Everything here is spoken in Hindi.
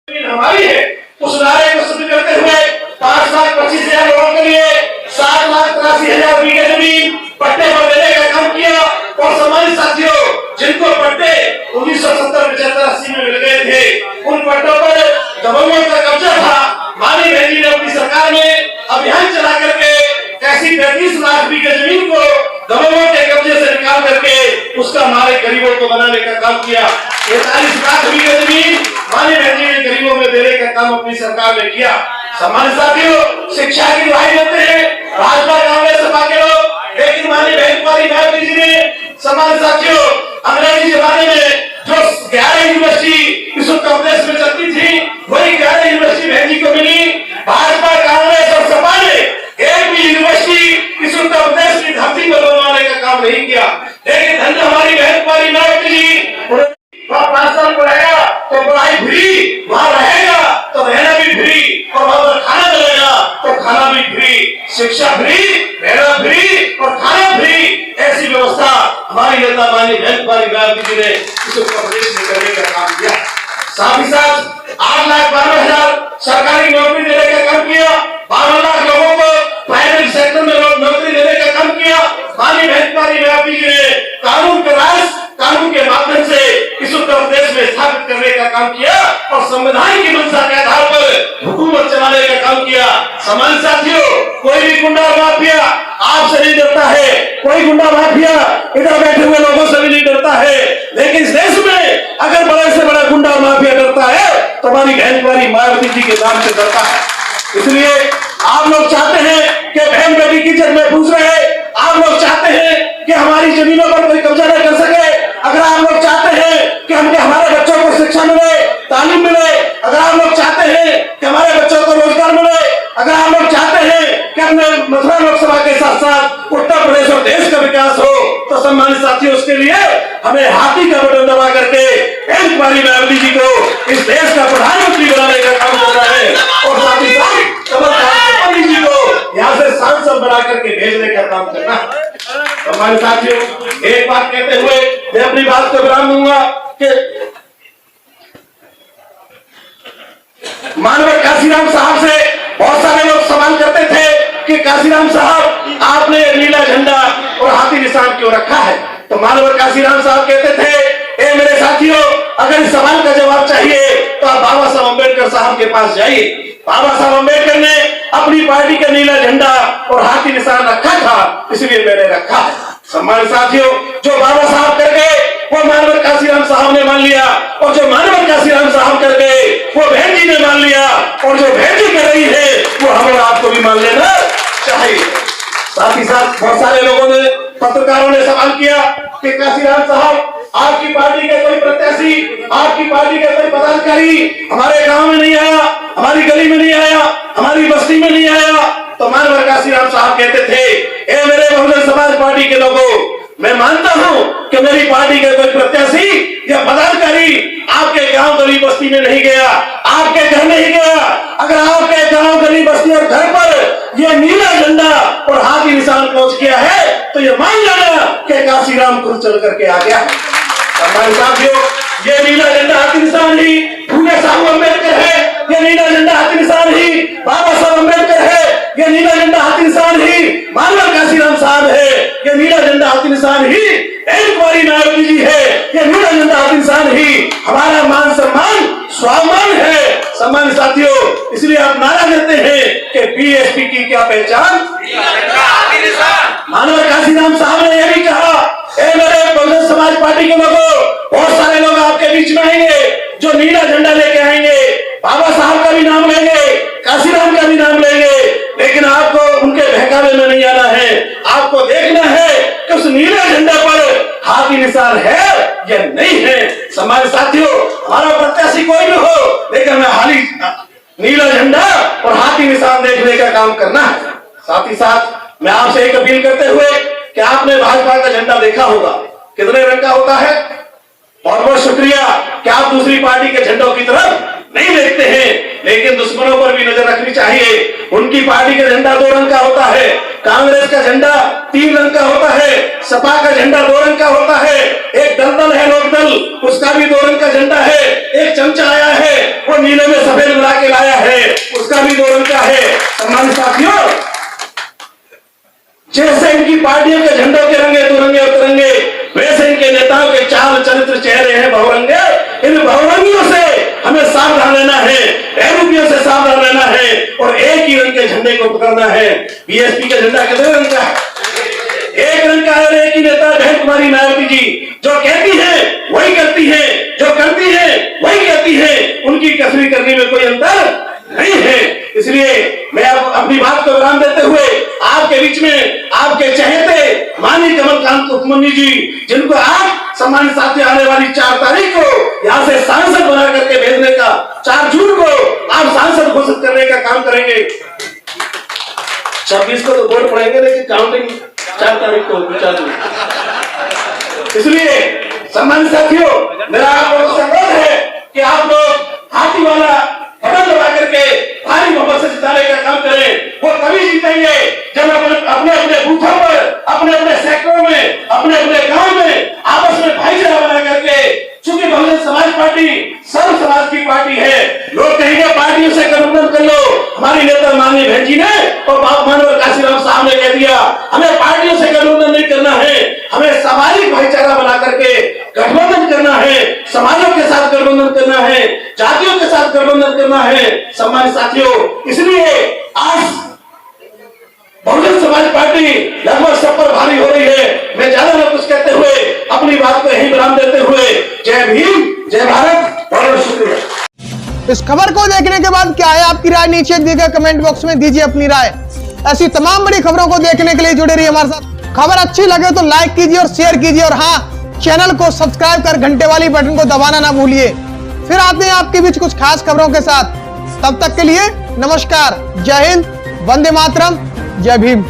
हमारी है। उस नारे को सिद्ध करते हुए 5,25,000 लोगों के लिए 7,83,000 बीघे जमीन पट्टे पर देने का काम किया। और सम्मानित साथियों, जिनको पट्टे 1970, 75, 80 में मिल गए थे, उन पट्टों पर दबंगों का कब्जा था। माननीय बहन जी ने अपनी सरकार में अभियान चला करके ऐसी 35 लाख बीघे जमीन को दबंगों के कब्जे से निकाल करके उसका मालिक गरीबों को बनाने का काम किया। 43 लाख बीघे जमीन माननीय बहन जी ने गरीबों में देने का काम अपनी सरकार ने किया। सम्मानित साथियों, शिक्षा की दुहाई देते हैं भाजपा कांग्रेस सपा के लोग, लेकिन माननीय बहन कुमारी मायावती जी ने, सम्मानित साथियों, अंग्रेजी जमाने में जो 11 यूनिवर्सिटी इस उत्तर प्रदेश में चलती थी, वही 11 यूनिवर्सिटी बहन जी को मिली। भाजपा कांग्रेस और सपा ने एक भी यूनिवर्सिटी इस उत्तर प्रदेश की धरती पर बनवाने का काम नहीं किया। लेकिन धन्य हमारी बहन कुमारी मायावती जी, 5 साल पढ़ेगा तो पढ़ाई फ्री, वहां रहेगा तो रहना भी फ्री, और वहां पर खाना मिलेगा तो खाना भी फ्री, शिक्षा फ्री, रहना फ्री और खाना फ्री। ऐसी व्यवस्था हमारी नेता माननीय बहन कुमारी मायावती जी ने इस उत्तर प्रदेश में करने का काम किया। साथ ही साथ 8,12,000 सरकारी नौकरी देने का काम किया। 12 लाख लोगों को प्राइवेट सेक्टर में नौकरी देने का काम किया। माननीय बहन कुमारी मायावती जी ने कानून का राज कानून के माध्यम से इस उत्तर प्रदेश में स्थापित करने का काम किया और संविधान की मंशा के आधार पर हुकूमत चलाने का काम किया। सम्मानित साथियों, कोई भी गुंडा माफिया आपसे नहीं डरता है, कोई गुंडा माफिया इधर बैठे हुए लोगों से भी नहीं डरता है, लेकिन इस देश में अगर बड़े से बड़ा गुंडा माफिया डरता है तो हमारी बहन कुमारी मायावती जी के नाम से डरता है। इसलिए आप लोग चाहते हैं कि बहन बेटी की इज्जत महफूज रहे, आप लोग चाहते हैं कि हमारी जमीनों पर कोई कब्जा न कर सके, अगर आप लोग चाहते हैं कि हमारे बच्चों को शिक्षा मिले, तालीम मिले, अगर आप लोग चाहते हैं कि हमारे बच्चों को रोजगार मिले, अगर आप लोग चाहते हैं कि अपने मथुरा लोकसभा के साथ साथ उत्तर प्रदेश और देश का विकास हो, तो सम्मानित साथियों, उसके लिए हमें हाथी का बटन दबा करके बहन कुमारी मायावती जी को इस देश का प्रधानमंत्री बनाने का काम करना है और साथ ही साथ कमल जी को यहाँ से सांसद बना करके भेजने का काम करना है। हमारे साथियों, एक बात कहते हुए मैं अपनी बात को विराम दूंगा कि माननीय काशीराम साहब से बहुत सारे लोग सवाल करते थे कि काशीराम साहब, आपने नीला झंडा और हाथी निशान क्यों रखा है? तो माननीय काशीराम साहब कहते थे, ए मेरे साथियों, अगर इस सवाल का जवाब चाहिए तो आप बाबा साहब अम्बेडकर साहब के पास जाइए। बाबा साहब अम्बेडकर ने अपनी पार्टी का नीला झंडा और हाथी निशान रखा था, इसलिए मैंने रखा है। सम्मानित साथियों, जो बाबा साहब कर गए वो माननीय काशीराम साहब ने मान लिया, और जो माननीय काशीराम साहब कर गए वो बहन जी ने मान लिया, और जो बहन जी कर रही है वो हम और आपको भी मान लेना चाहिए। साथ ही साथ बहुत सारे लोगों ने, पत्रकारों ने सवाल किया कि काशीराम साहब, आपकी पार्टी का कोई प्रत्याशी, आपकी पार्टी का कोई पदाधिकारी हमारे गांव में नहीं आया, हमारी गली में नहीं आया, हमारी बस्ती में नहीं आया। तो माननीय काशीराम साहब कहते थे, ए मेरे बहुजन समाज पार्टी के लोगों, मैं मानता हूं कि मेरी पार्टी का कोई प्रत्याशी या पदाधिकारी आपके गांव गली बस्ती में नहीं गया, आपके घर नहीं गया। अगर आपके गांव गली बस्ती और घर पर यह नीला झंडा और हाथी निशान पहुंच गया है तो ये मान लेना कि काशीराम खुद चल करके आ गया। हमारे साथियों, ये नीला झंडा हाथी निशान ही फूले साहब अम्बेडकर है, ये नीला झंडा हाथी निशान ही बाबा साहब अम्बेडकर है, ये नीला झंडा हाथी निशान ही माननीय काशीराम साहब है, ये नीला झंडा हाथी निशान ही बहन कुमारी मायावती जी है, ये नीला झंडा हाथी निशान ही हमारा मान सम्मान स्वाभिमान है। सम्मानित साथियों, इसलिए आप नारा देते हैं कि बीएसपी की क्या पहचान? माननीय काशीराम साहब ने यह भी कहा, ए मेरे बहुजन समाज पार्टी के लोगों, बहुत सारे लोग आपके बीच में आएंगे जो नीला झंडा लेके आएंगे, बाबा साहब का भी नाम लेंगे, काशीराम का भी नाम लेंगे, लेकिन आपको उनके बहकावे में नहीं आना है। आपको देखना है कि उस नीले झंडे पर हाथी निशान है या नहीं है। हमारे साथियों, हमारा प्रत्याशी कोई भी हो, लेकिन हमें हाली नीला झंडा और हाथी निशान देखने का काम करना है। साथ ही साथ मैं आपसे एक अपील करते हुए कि आपने भाजपा का झंडा देखा होगा, कितने रंग का होता है? बहुत बहुत शुक्रिया कि आप दूसरी पार्टी के झंडों की तरफ नहीं देखते हैं, लेकिन दुश्मनों पर भी नजर रखनी चाहिए। उनकी पार्टी का झंडा 2 रंग का होता है, कांग्रेस का झंडा 3 रंग का होता है, सपा का झंडा 2 रंग का होता है, एक दलदल है लोकदल, उसका भी 2 रंग का झंडा है, एक चमचा आया है वो नीले में सम्मानित साथियों, जैसे इनकी पार्टियों के झंडों के रंगे दुरंगे और तिरंगे, वैसे इनके नेताओं के चाल चरित्र चेहरे हैं बहुरंगे। इन बहुरंगियों से हमें सावधान रहना है, बैरूपियों से सावधान रहना है और एक ही रंग के झंडे को पकड़ना है। बीएसपी का झंडा कितने रंग का है? एक रंग का है। एक ही नेता बहन कुमारी मायावती जी जो कहती है वही करती है, जो करती है वही कहती है, उनकी कसरी करने में कोई अंतर नहीं है। इसलिए मैं अब अपनी बात को विराम देते हुए आपके बीच में आपके चहेते माननीय कमलकांत उपमन्यु जी, जिनको आज सम्मानित साथी आने वाली 4 तारीख को यहाँ से सांसद बना करके भेजने का, 4 जून को आप सांसद घोषित करने का काम करेंगे। 26 को तो वोट पड़ेंगे, लेकिन काउंटिंग 4 तारीख को विचार। इसलिए सम्मानित साथियों, मेरा आप लोगों से अनुरोध है कि आप लोग हाथी वाला बटन दबा करके भारी बहुमत से जिताने का काम करें। वो तभी जीतेंगे जब अपने अपने बूथों पर, अपने अपने सेक्टरों में, अपने अपने गांव में आपस में भाईचारा बना करके, चूंकि बहुजन समाज पार्टी सर्व समाज की पार्टी है, लोग कहेंगे पार्टियों से गठबंधन कर लो। हमारी नेता माननीय बहन जी ने और बाप मानवर काशीराम साहब ने कह दिया हमें पार्टियों से गठबंधन नहीं करना है, हमें सामाजिक भाईचारा बना करके गठबंधन करना है, समाजों के साथ गठबंधन करना है, जातियों के साथ गठबंधन करना है। सम्मानित साथियों, इसलिए आज बहुजन समाज पार्टी लगभग सब पर भारी हो रही है। मैं ज्यादा न कुछ कहते हुए अपनी बात को यहीं विराम देते हुए जय भीम, जय भारत, बहुत शुक्रिया। इस खबर को देखने के बाद क्या है आपकी राय, नीचे दिए गए कमेंट बॉक्स में दीजिए अपनी राय। ऐसी तमाम बड़ी खबरों को देखने के लिए जुड़े रहिए हमारे साथ। खबर अच्छी लगे तो लाइक कीजिए और शेयर कीजिए, और हाँ, चैनल को सब्सक्राइब कर घंटे वाली बटन को दबाना ना भूलिए। फिर आते हैं आपके बीच कुछ खास खबरों के साथ। तब तक के लिए नमस्कार, जय हिंद, वंदे मातरम, जय भीम।